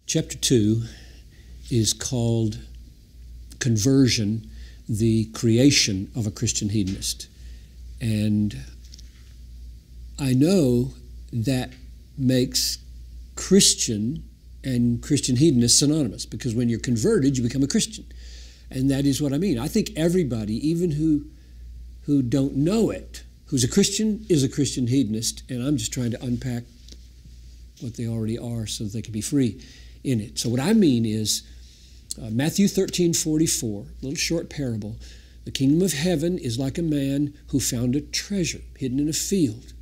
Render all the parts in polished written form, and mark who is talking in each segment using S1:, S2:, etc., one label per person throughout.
S1: Chapter 2 is called Conversion, the Creation of a Christian Hedonist. And I know that makes Christian and Christian hedonist synonymous, because when you're converted, you become a Christian. And that is what I mean. I think everybody, even who don't know it, who's a Christian, is a Christian hedonist, and I'm just trying to unpack what they already are so that they can be free in it. So what I mean is Matthew 13:44, a little short parable. The kingdom of heaven is like a man who found a treasure hidden in a field.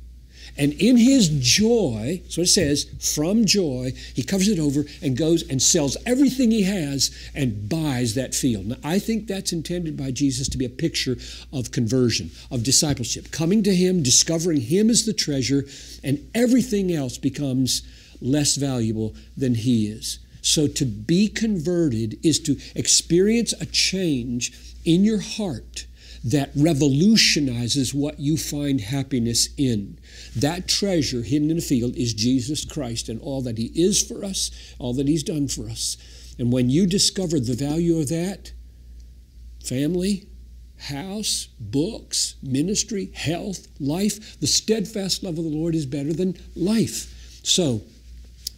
S1: And in his joy, so it says, from joy, he covers it over and goes and sells everything he has and buys that field. Now, I think that's intended by Jesus to be a picture of conversion, of discipleship, coming to him, discovering him as the treasure, and everything else becomes less valuable than he is. So to be converted is to experience a change in your heart that revolutionizes what you find happiness in. That treasure hidden in a field is Jesus Christ and all that he is for us, all that he's done for us. And when you discover the value of that, family, house, books, ministry, health, life, the steadfast love of the Lord is better than life. So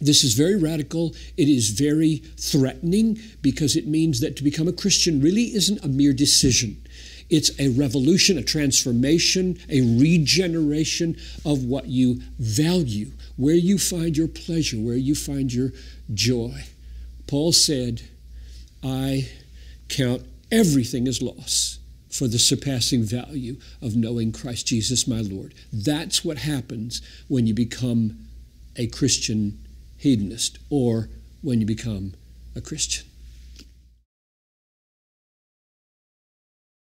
S1: this is very radical. It is very threatening, because it means that to become a Christian really isn't a mere decision. It's a revolution, a transformation, a regeneration of what you value, where you find your pleasure, where you find your joy. Paul said, I count everything as loss for the surpassing value of knowing Christ Jesus my Lord. That's what happens when you become a Christian hedonist, or when you become a Christian.